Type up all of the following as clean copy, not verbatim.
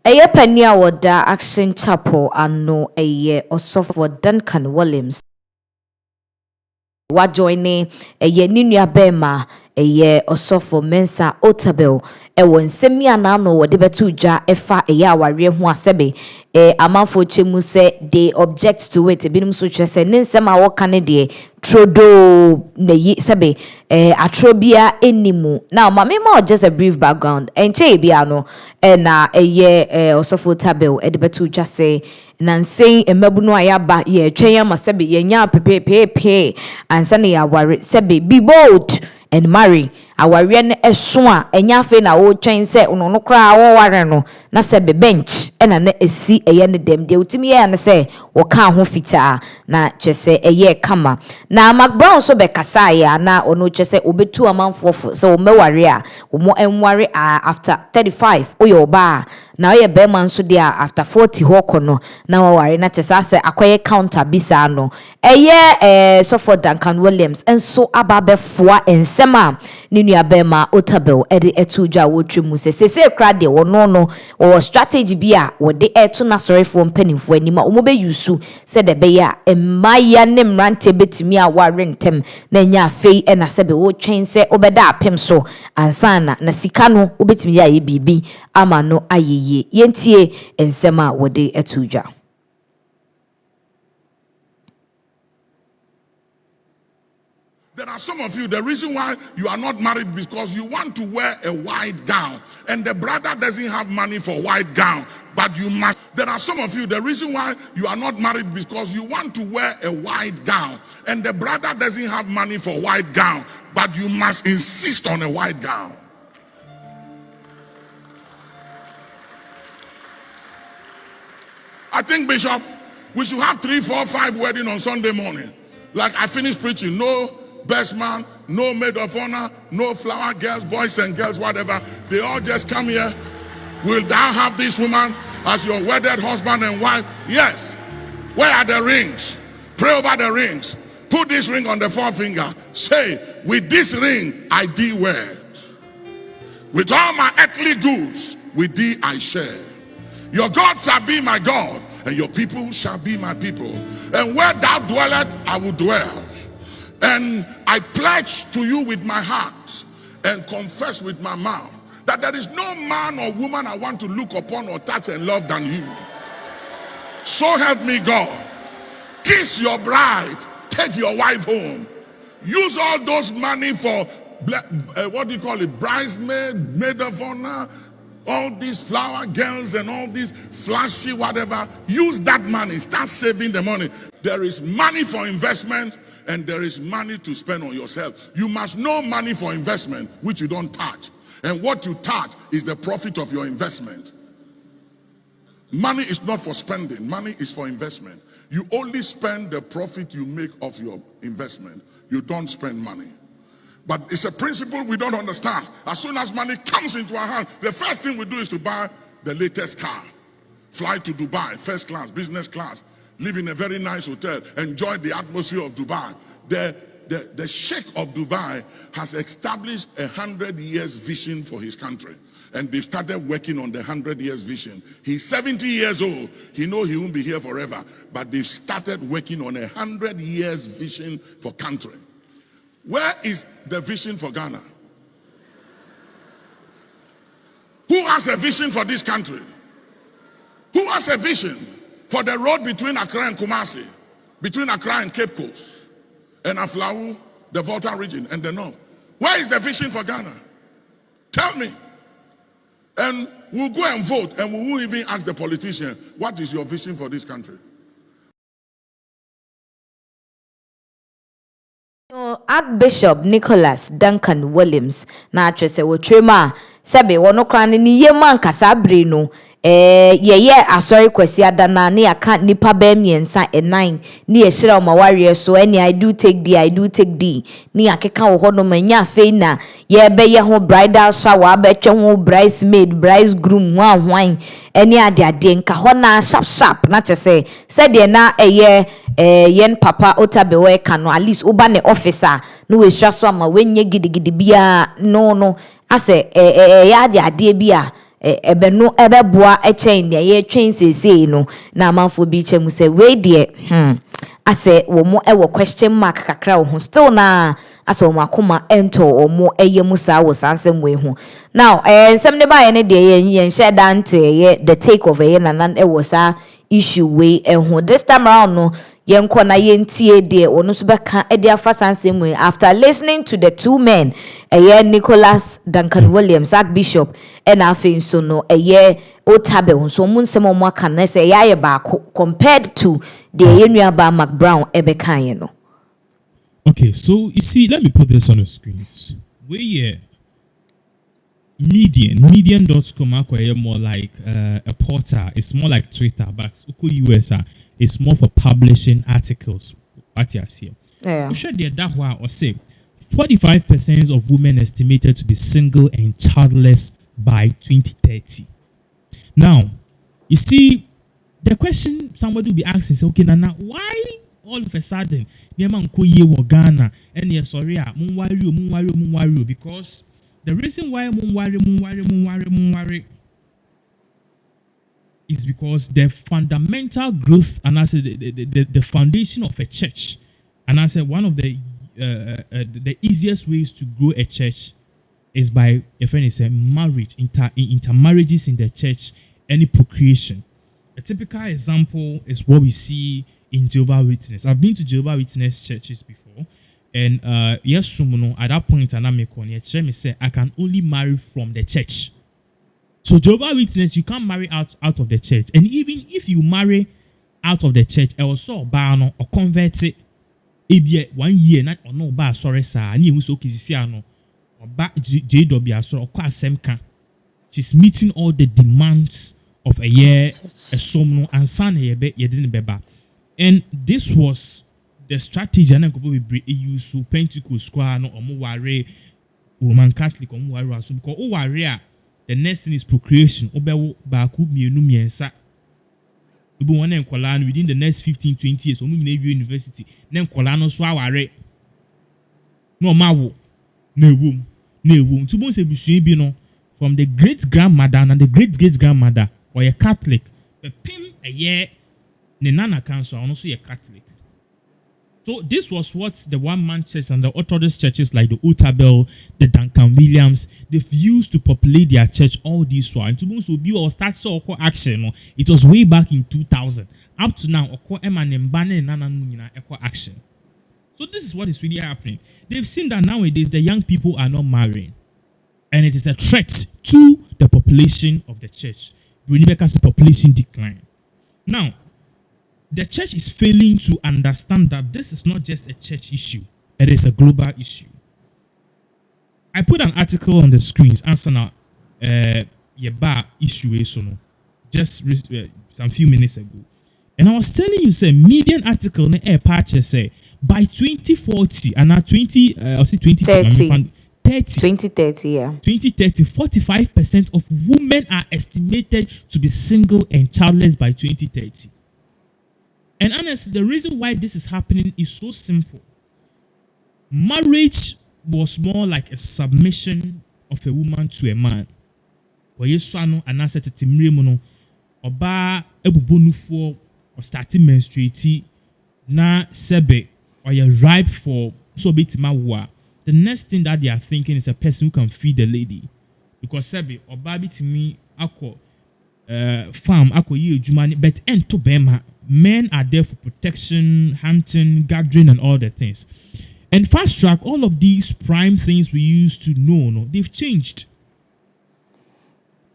Eye penia woda Action Chapel ano eye osofo Duncan Williams wa joine eye ninua bema eye osofo Mensa Otabil ewo nsemi anano wode betu dwa efa eye aware ho asebe amanfo chemu se they object to it binum so twa se nsem a woka ne de trodo na yi sebe atrobia enimu now mama ma just a brief background enche bia no na eye osofo Otabil ede betu dwa se nansen emabu no ayaba ye twen ma sebe ye nya pepepepe ansa ne ya ware sebe be bold and marry aware ne eso a enya fe na wo twen se ono no kra wo ware no na se be bench ena na esi eye ne dem de utimi ye na se wo ka ho fita na chese eye kama na Mark Brown so be kasa ya na ono chese obetu amanfo so meware a wo enware after 35 oyo ba na oye be man so dia after 40 hokono na ware na chese ase akoye counter bisa no eye so for Duncan Williams enso ababefoa ensema ni nua bema Otabil ede etudwa wotwemu sese kra de wono no wo strategy bia wo de etu na sorry for mpanimfo anima omo be yusu se de be ya emaya ne mrante betimi a ware ntem na nya afei na se be wo twen se obeda apem so ansana na sika no obetimi ya ye bibi ama no ayeye yentie ensema wo de etudwa. There are some of you, the reason why you are not married because you want to wear a white gown and the brother doesn't have money for white gown, but you must. There are some of you, the reason why you are not married because you want to wear a white gown and the brother doesn't have money for white gown, but you must insist on a white gown. I think, Bishop, we should have 3, 4, 5 weddings on Sunday morning. Like I finished preaching, no best man, no maid of honor, no flower girls, boys and girls, whatever. They all just come here. Will thou have this woman as your wedded husband and wife? Yes. Where are the rings? Pray over the rings. Put this ring on the forefinger. Say, with this ring I thee wed. With all my earthly goods, with thee I share. Your God shall be my God, and your people shall be my people. And where thou dwellest, I will dwell. And I pledge to you with my heart and confess with my mouth that there is no man or woman I want to look upon or touch and love than you. So help me God. Kiss your bride. Take your wife home. Use all those money for, what do you call it, bridesmaid, maid of honor, all these flower girls and all these flashy whatever. Use that money. Start saving the money. There is money for investment and there is money to spend on yourself. You must know money for investment, which you don't touch. And what you touch is the profit of your investment. Money is not for spending. Money is for investment. You only spend the profit you make of your investment. You don't spend money. But it's a principle we don't understand. As soon as money comes into our hand, the first thing we do is to buy the latest car. Fly to Dubai, first class, business class. Live in a very nice hotel. Enjoy the atmosphere of Dubai. The Sheikh of Dubai has established 100 years vision for his country. And they've started working on the 100 years vision. He's 70 years old. He knows he won't be here forever. But they've started working on 100 years vision for country. Where is the vision for Ghana? Who has a vision for this country? Who has a vision for the road between Accra and Kumasi, between Accra and Cape Coast, and Aflau, the Volta region, and the north? Where is the vision for Ghana? Tell me. And we'll go and vote, and we won't even ask the politician, what is your vision for this country? Archbishop Nicholas Duncan Williams na atwese wotrema sebe wono kran ni yema nkasa bre no ye asori kwasi adana ne aka nipa ba miensa e9 ne ye hira o maware so any I do take D ne akeka wo hono manya fe na ye be ye ho bridal shower abetwe ho bridesmaid bridegroom ho ahwan any ade nka ho na sharp na chese said na yen papa Otabil we kano at least oba ne officer no we hwa so ama wenye gidigidi bia no ase ya ade bia ebe no ebe boa echen de ye twen sesei no na amanfo bi chem say we de ase wo mo e wo question mark kakra wo still na ase wo akoma ento wo mo eye musa wo sansem we ho now nsem ne ba ye ne de ye nhye dante ye the take of ye nanan e wo sa issue we ho this time around no yenko na yentie de ono so beka e de afa sansem we after listening to the two men Nicholas Duncan Williams Archbishop and afin so no Otabil so mun nsem mo aka na say yaye ba compared to the yenuaba Mac Brown ebeka no. Okay, so you see, let me put this on the screens. We median.com are more like a portal. It's more like Twitter, but US it's more for publishing articles. What you see? Yeah. You should that one or say 45% of women estimated to be single and childless by 2030. Now, you see, the question somebody will be asking is, okay, Nana, why all of a sudden, Ghana and yes, sorry, because the reason why is because the fundamental growth and I said the foundation of a church, and I said one of the easiest ways to grow a church is by a friend is a marriage, intermarriages in the church, any procreation. A typical example is what we see in Jehovah's Witness. I've been to Jehovah's Witness churches before, and yes, at that point, me say I can only marry from the church. So Jehovah's Witness, you can't marry out of the church, and even if you marry out of the church, also or convert it. 1 year not or no ba sorry sir and you so kizisia no or ba JW so or same can. She's meeting all the demands of a year a somno and son ye didn't beba. And this was the strategy and we use so Pentecost square no or worry Roman Catholic or worry so because the next thing is procreation obewo ba ku mienu miensa within the next 15-20 years, university, then Colano Sware. No mawo, no womb. To both say from the great grandmother and the great grandmother or a Catholic, the pin a year, the Nana Council, and also a Catholic. So this was what the one-man church and the Orthodox churches like the Otabil, the Duncan Williams, they've used to populate their church all this while. And to most of you or start so action, it was way back in 2000. Up to now, action. So this is what is really happening. They've seen that nowadays the young people are not marrying. And it is a threat to the population of the church. Because the population decline. Now, the church is failing to understand that this is not just a church issue, it is a global issue. I put an article on the screens answering bar issue just some few minutes ago. And I was telling you, say, median article in a patch say by 2040 and now 2030, 2030, yeah. 2030, 45% of women are estimated to be single and childless by 2030. And honestly, the reason why this is happening is so simple. Marriage was more like a submission of a woman to a man. Or starting menstruating na sebe or you're ripe for so bitimawa. The next thing that they are thinking is a person who can feed the lady. Because sebe or baby to me ako farm ako ye jumani but ento bema. Men are there for protection, hunting, gathering, and all the things. And fast track, all of these prime things we used to know, they've changed.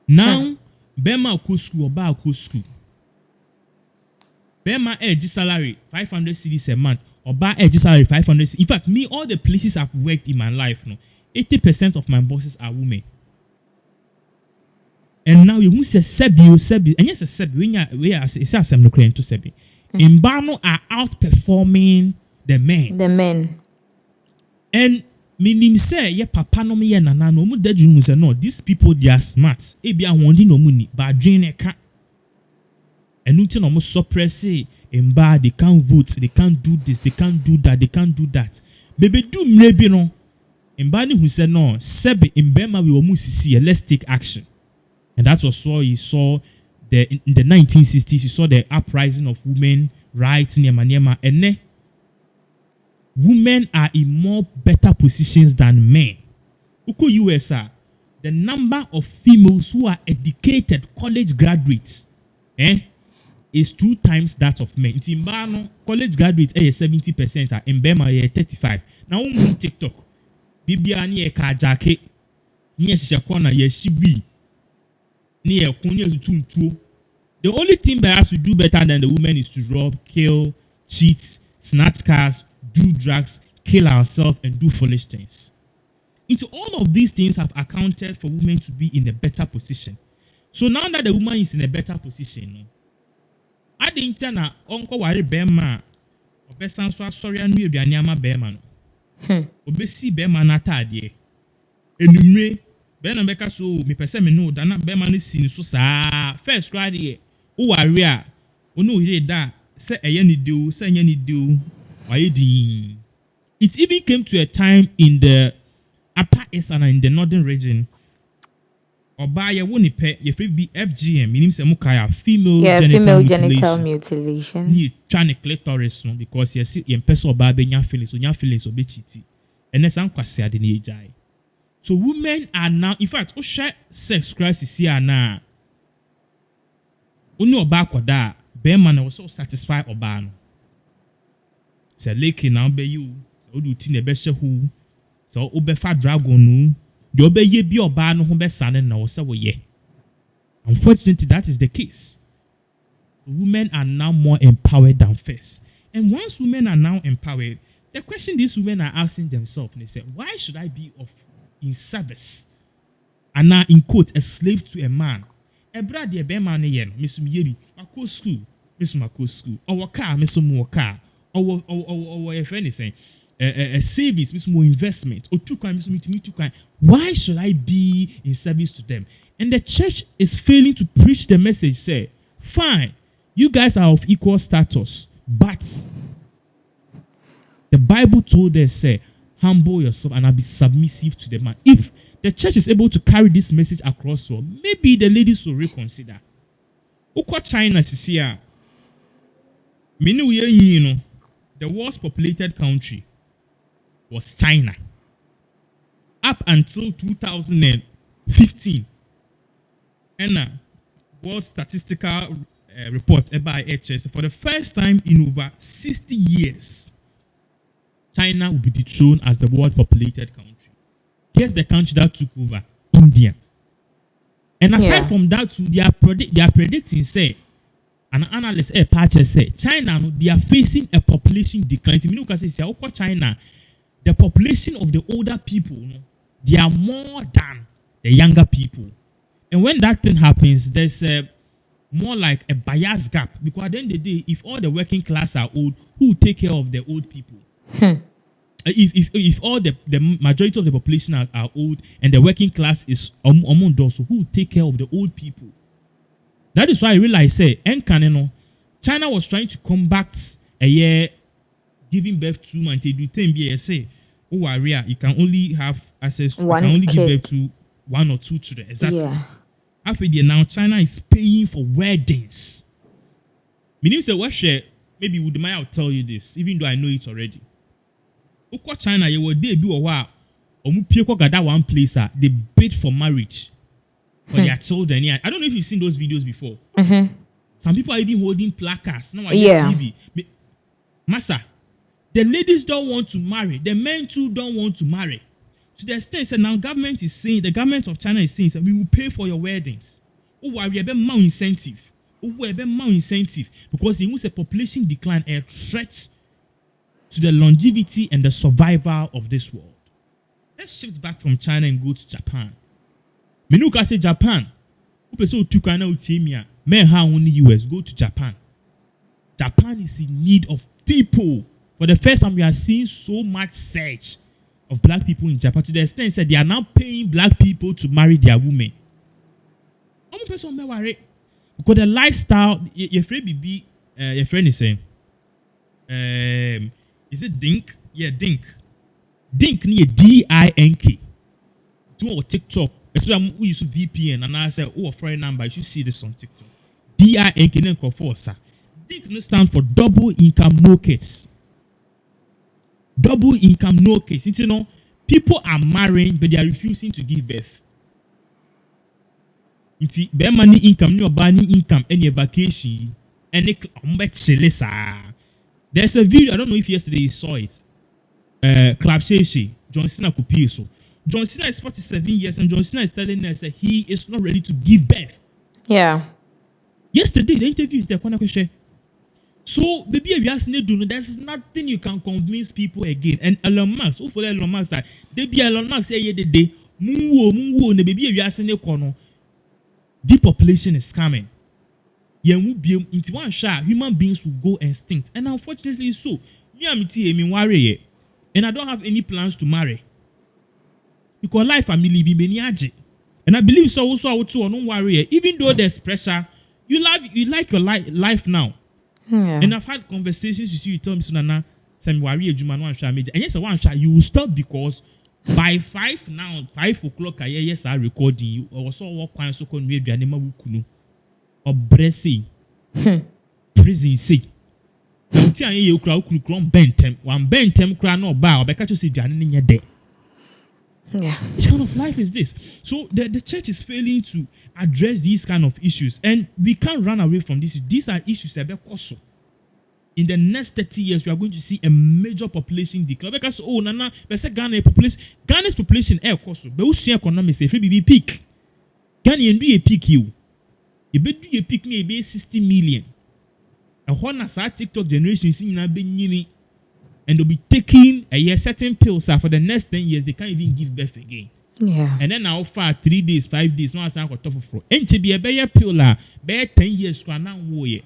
Now, Bema ko school or ba ko school. Bema edge salary 500 cedis a month or ba edge salary 500 cedis. In fact, me all the places I've worked in my life, 80% of my bosses are women. And now you say Sebi, and yes, a Sebi, we are some no to Sebi. Imbano are outperforming the men. The men. And meaning say, yeah, papa no me nana no mu dadjun say no, these people they are smart. Ebi ahondi no money, but drain a cat. And nothing almost suppress say, imba they can't vote, they can't do this, they can't do that, they can't do that. Baby do maybe no. Imbani who said no, Sebi imbema we almost see, let's take action. And that's also you saw in the 1960s, you saw the uprising of women rights in Yamaniama. And women are in more better positions than men. Uko USA, the number of females who are educated college graduates is 2 times that of men. In Timbano, college graduates 70%, in Bema 35%. Now on TikTok, Bibia ni kajake, ni shakona yeshibi, ni kunya tutu. The only thing that has to do better than the women is to rob, kill, cheat, snatch cars, do drugs, kill ourselves, and do foolish things. Into all of these things have accounted for women to be in a better position. So now that the woman is in a better position, I didn't tell her uncle worry bema or best answer sorry and we be anyama bema no. Obesi bema na tadie. Enumre bena beka so me pese me no dana bema ne sin so sa first cry here. O worry a onu here da say eye ni do say enya ni do waye din. It even came to a time in the Upper East and in the northern region, Oba ye woni pe ye free be FGM, meaning se mukaya female genital mutilation. Ni trying clitoris no because ye see ye person oba be nya feelings obe chiti. Ene san kwase ade ni ejai. So women are now, in fact, o share sex crisis here na. Oni oba kwada be man was so satisfy oba no. Se leke na be you, so do tin e be shehu. So obefa dragon no the obeye bi oba no ho be sane na wo se wo ye. Unfortunately, that is the case. Women are now more empowered than first. And once women are now empowered, the question these women are asking themselves, they say, why should I be in service? And now in quote, a slave to a man. Ebra de be man ye no, mesum yebi, akọ school, mesum akọ school. Our car, mesum car. Our friend is saying a savings, means more investment, or 2 kinds, me 2 kinds. Why should I be in service to them? And the church is failing to preach the message. Say, fine, you guys are of equal status, but the Bible told us, say, humble yourself and I'll be submissive to the man. If the church is able to carry this message across, well, maybe the ladies will reconsider. Uko China, Sisia, you know, the worst populated country was China. Up until 2015. And World Statistical Report by HS, for the first time in over 60 years, China will be dethroned as the world populated country. Guess the country that took over? India. And aside from that, too, they are predicting, say, an analyst say, China, they are facing a population decline. China, the population of the older people, they are more than the younger people. And when that thing happens, there's more like a bias gap. Because at the end of the day, if all the working class are old, who will take care of the old people? If all the majority of the population are old and the working class is among those, who will take care of the old people? That is why I realized, China was trying to combat a year giving birth to and they do 10 say, oh, area, you can only have access, you can only give birth to 1 or 2 children. Exactly. Yeah. After now, China is paying for weddings. Meaning, say, what share? Maybe would I'll tell you this, even though I know it already. China, you will do a while. One place, they bid for marriage for their children. Yeah, I don't know if you've seen those videos before. Mm-hmm. Some people are even holding placards. Now I see TV. Massa, the ladies don't want to marry. The men too don't want to marry. To the extent that now the government of China is saying that we will pay for your weddings. Oh, we have more incentive. Because it was a population decline, a threat to the longevity and the survival of this world. Let's shift back from China and go to Japan. Menuka say Japan. Only US, go to Japan. Japan is in need of people. For the first time, we are seeing so much surge of black people in Japan to the extent that they are now paying black people to marry their women. Because the lifestyle, your friend is saying, is it Dink? Yeah, Dink. Dink near DINK. To TikTok, Especially who use VPN and I say, oh, a foreign number, you should see this on TikTok. DINK DINK stand for double income no kids. Double income no kids. It's, you know, people are marrying, but they are refusing to give birth. It's be money income, no money income, any vacation, any there's a video, I don't know if yesterday you saw it. Club Sheshi, John Cena Kupiso. John Cena is 47 years, and John Cena is telling us that he is not ready to give birth. Yeah. Yesterday, the interview is there. So, baby, if you ask me, there's nothing you can convince people again. And Elon Musk, who for Elon Musk that they be Elon Musk say the day, munwo, the baby, if you ask me, depopulation is coming. Into one shot, human beings will go extinct. And unfortunately, so me worry, and I don't have any plans to marry. Because life I'm living many aje. And I believe so also I would too, don't worry. Even though there's pressure, you like your life now. Yeah. And I've had conversations with you, tell me, Sunana, some worry, and yes, one shot, you will stop because by 5 o'clock, yes, I recording you, or so what kind of so called me, Kunu, or Bressy, prison say. Until you crowd could crom bentem, one bentem crown or bow, but catch you see Janin in your day. Yeah. Which kind of life is this? So the church is failing to address these kind of issues, and we can't run away from this. These are issues that are also. In the next 30 years, we are going to see a major population decline. Because Nana, Ghana's population air cost, but we see economics if we peak. Ghana do a peak you. You bet do a peak near 60 million. And when I saw TikTok generation seeing na be and they'll be taking a certain pills for the next 10 years, they can't even give birth again. Yeah. And then now for 3 days, 5 days, no answer got tough for. And to be a better pill, better 10 years to now warrior.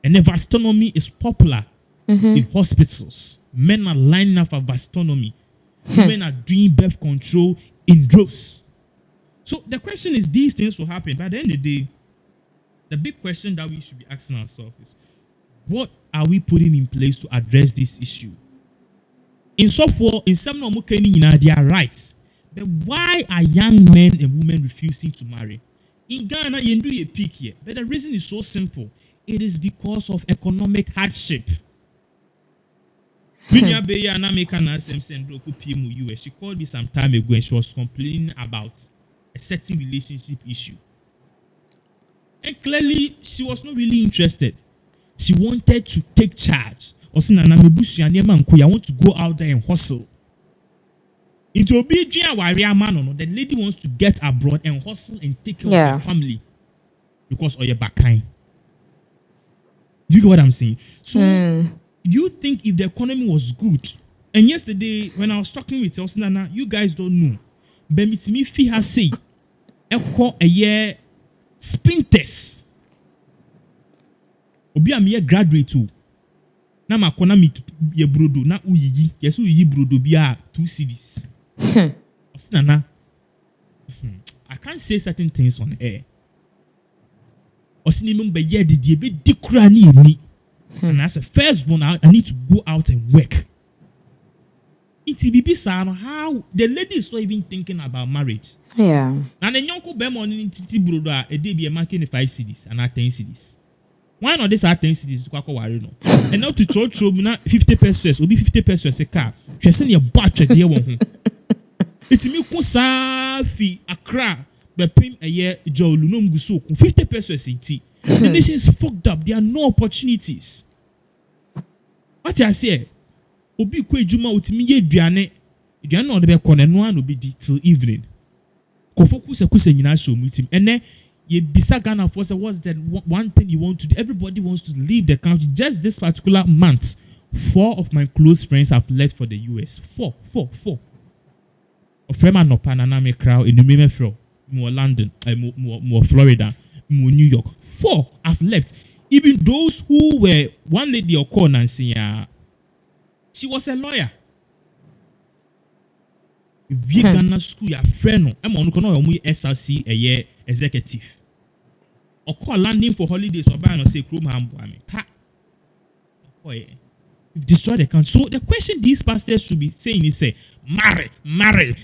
And the vasectomy is popular in hospitals. Men are lining up for vasectomy. Women are doing birth control in droves. So the question is, these things will happen. But at the end of the day, the big question that we should be asking ourselves is, what are we putting in place to address this issue? In software, in some they are right. But why are young men and women refusing to marry? In Ghana, you do a peak here. But the reason is so simple. It is because of economic hardship. She called me some time ago and she was complaining about a certain relationship issue. And clearly, she was not really interested. She wanted to take charge. I want to go out there and hustle. Into the lady wants to get abroad and hustle and take care of her family because of your backend. You get what I'm saying? So, you think if the economy was good, and yesterday when I was talking with Elsinana, you guys don't know, but me fee has say, a year spin test. Obi am here graduate too. Na makona mi ye brodo na uyiyi. Yes uyiyi brodo biya 2 cedis. Nana, I can't say certain things on air. Osinimum be ye did ye be dikura ni me. And as a firstborn, I need to go out and work. In TBB Sano, how the lady is not even thinking about marriage. Yeah. And then young Bemo in Titi Broda, a day be a marking 5 cedis and 10 cedis. Why not this 10 cedis to Kwako Warino? And now to church room, 50 pesos, will be 50 pesos a car. She send your batch a dear one. It's me Kusafi, Accra, but pay a year, Joe Lunum Gusu, 50 pesos a tea. The nation is fucked up. There are no opportunities. What I say? Obi kwe juma utimi ye duane. Duane on the corner no one be till evening. Kofoku se kuse nyina show meeting. And then ye bisa Ghana for what's that one thing you want to do? Everybody wants to leave the country. Just this particular month, 4 of my close friends have left for the US. 4. Ofrema no panana me crowd in the Meme Fro, more London, more Florida. New York. 4 have left. Even those who were one lady or call Nancy, she was a lawyer. We Ghana school your friend. I'm on SRC a year executive. Or call landing for holidays or buy and say Chrome Hambo. You've destroyed the country. So the question these pastors should be saying is, say, marry,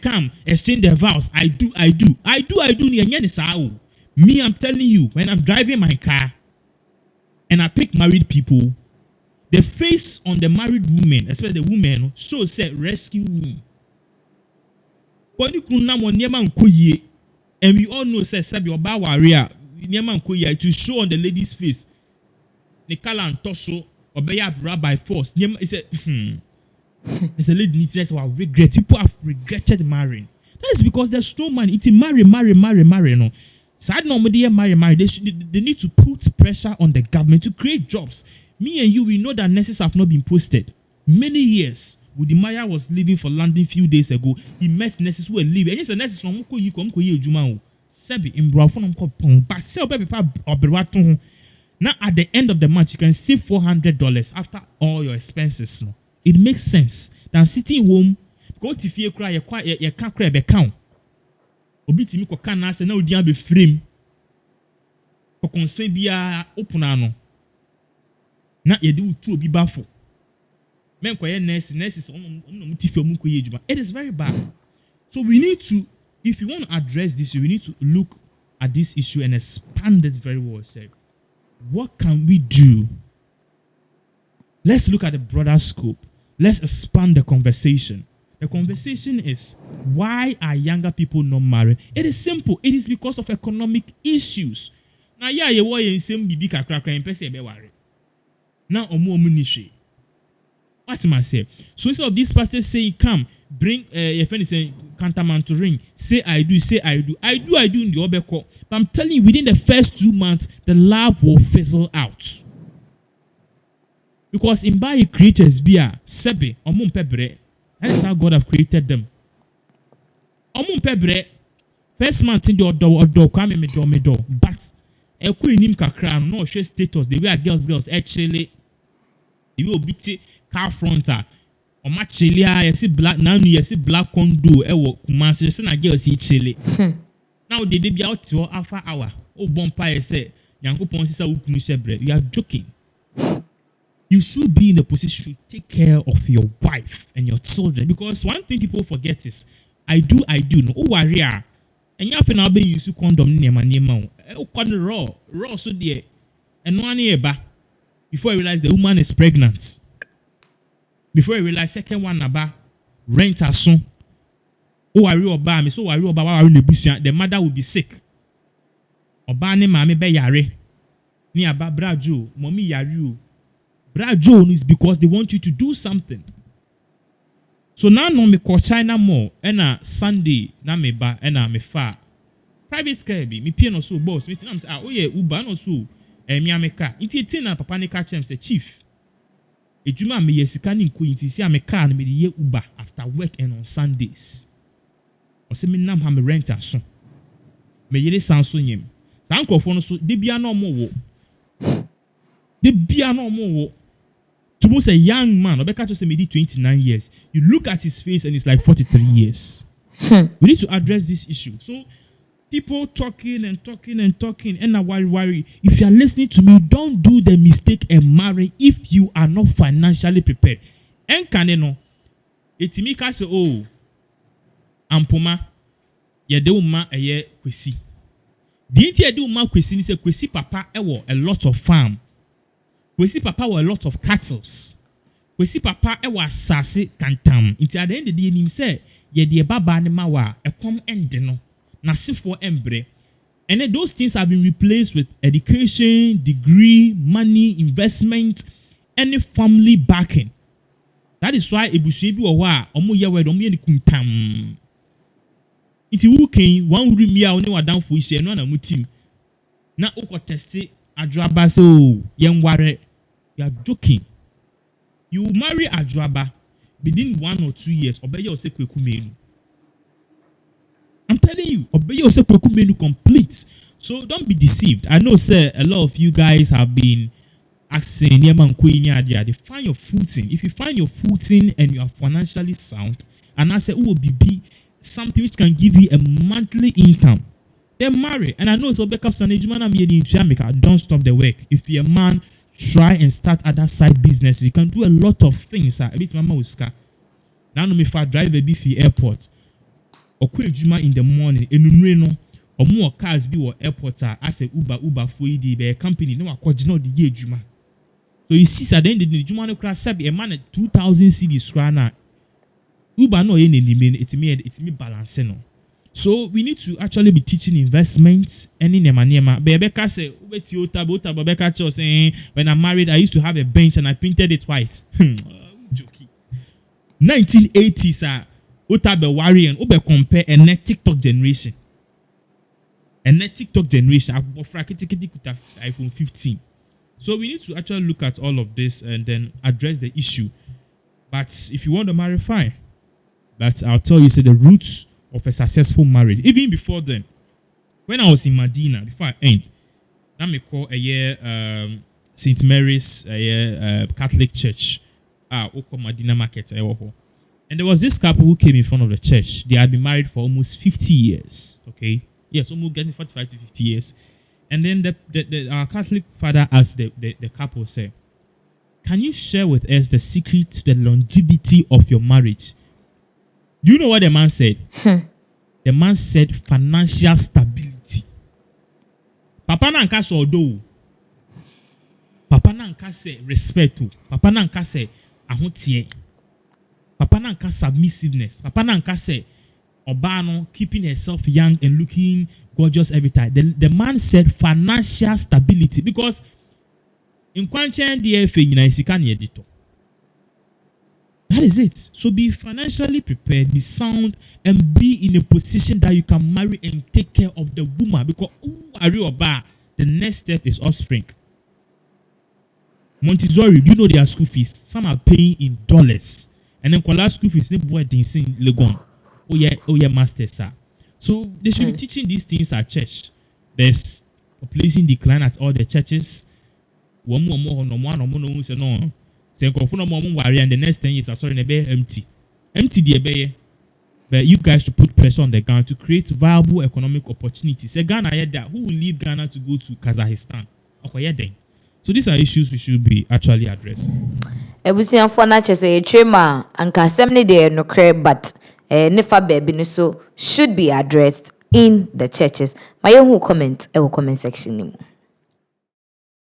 come, exchange the vows. I do. Me, I'm telling you, when I'm driving my car and I pick married people, the face on the married woman, especially the woman, shows say, rescue me. And we all know, say, to show on the lady's face. Nikala and Tosso, or ByForce. It's a lady needs to regret. People have regretted marrying. That is because there's no money. It's marry. No. Sad normally marry. They need to put pressure on the government to create jobs. Me and you, we know that nurses have not been posted. Many years. Budimaya was leaving for London a few days ago. He met nurses who were leaving. And yes, the nurses from Sebi in Brafon but sell paper. Now at the end of the month, you can save $400 after all your expenses. No? It makes sense than sitting home. Go to fear cry, you can't cry a count. Obiti me can say now dia be frame. For concern be open ano. Na ye do two be baffle. Men kwaye nurses it is very bad. So we need to, if you want to address this, we need to look at this issue and expand it very well. Say, what can we do? Let's look at the broader scope. Let's expand the conversation. The conversation is, why are younger people not married? It is simple. It is because of economic issues. Now, you want to say bibi kakra in person be worry. Now, what am I say? So instead of this pastor saying, come, bring your friend is saying, Cantaman to ring. Say I do in the Obeko. But I'm telling you, within the first 2 months, the love will fizzle out. Because in by creatures beer, sebe, omum pebre. That is how God have created them. Omum pebre, first month in the odo, come me do. But a queen nim kakra, no share status. They were girls, actually. They will beat car fronter. Or my chili, you see black, now you see black condo, Kumasi, you see a girl see chili. Now they be out to half hour. Oh, bonfire say, Yanko Ponsisa Ukunishebre. You are joking. You should be in a position to take care of your wife and your children. Because one thing people forget is, I do. No, oh, warrior. And you have to be used to condom near my name. Oh, raw so dear. And no one eba. Before I realize the woman is pregnant. Before I realize second one about rent a son. Oh, worry about me. So worry about the mother will be sick. Oba ne mame be yare. Ni aba brajo, mommy yare. Brajo is because they want you to do something. So now no me call China more. Ena Sunday na me ba ena me fa. Private car be me pay no so boss. Me say oh yeah Uber no so. Me ameka. Inti na papa ne catch him say chief. Ejuma me yesika ni nko inti say ameka na me ye Uber after work and on Sundays. O say me nam ha me rent aso. Me yele sanso nyem. Sa nkrofo no so de bia no mo wo. De bia no mo wo. To most a young man, Obeka to say maybe 29 years. You look at his face and it's like 43 years. We need to address this issue. So people talking, and now worry. If you are listening to me, don't do the mistake and marry if you are not financially prepared. And can you know? It's me say, oh, Ampoma, ye de uma ye kwesi. Didn't ye do uma kwesi? Ni say kwesi papa ewo a lot of farm. Kwesi papa were a lot of cattle. Kwesi papa ewa sase kantam. Inti at the end of the day, him say, ye de baba ne mawa e come end no. Na sifo embre. And then those things have been replaced with education, degree, money, investment, any family backing. That is why ebusuye bi wo wa omo ye we omo ye ni kuntam. Inti wu ken one wuri mi a oni wadan fo ise no na mutim. Na uko testi Adraba so yenware. You are joking. You marry Adraba within 1 or 2 years. Obeye ose kwekumenu. I'm telling you, obeye ose kwekumenu complete. So don't be deceived. I know, sir, a lot of you guys have been asking, they find your footing. If you find your footing and you are financially sound, and I say, oh, be something which can give you a monthly income, Then marry. And I know it's because don't stop the work. If you're a man, try and start other side businesses. You can do a lot of things. A bit mama will now no me for drive a beefy airport. Or quick juma in the morning. Or more cars be or airport as a Uber for a company. No, I the year juma. So you see, at the end of the juma no crash a man at 2,000 cedis crana. Uber no it's me balancing. So we need to actually be teaching investments. Any nema. Bebeka say, Otabil saying when I'm married, I used to have a bench and I painted it white. Jokey. 1980s, Otabil worry and Obe compare a net TikTok generation. A net TikTok generation. iPhone 15. So we need to actually look at all of this and then address the issue. But if you want to marry, fine. But I'll tell you, say the roots of a successful marriage. Even before then, when I was in Medina, before I end, now me call a year St. Mary's Catholic Church. Oko Medina Market. And there was this couple who came in front of the church. They had been married for almost 50 years. Okay. Yes, almost getting 45 to 50 years. And then our Catholic father asked the couple, say, can you share with us the secret to the longevity of your marriage? Do you know what the man said? The man said financial stability. Papa nanka so do. Papa nanka say respect to. Papa nanka say ahotie. Papa nanka submissiveness. Papa nanka say obano keeping herself young and looking gorgeous every time. The man said financial stability because in Kwanchen DFA in Isika editor. That is it. So be financially prepared, be sound, and be in a position that you can marry and take care of the woman. Because the next step is offspring. Montessori, do you know their school fees? Some are paying in dollars. And then Kola school fees, they boy dancing Legon. Oh yeah, master, sir. So they should be teaching these things at church. There's population decline at all the churches. One more, no. Say and the next 10 years are sorry empty. Empty the but you guys should put pressure on the Ghana to create viable economic opportunities. Say Ghana who will leave Ghana to go to Kazakhstan? So these are issues we should be actually addressing. Ebusian for nature say trema and kasemni de no cre but nefa baby so should be addressed in the churches. My own comment section.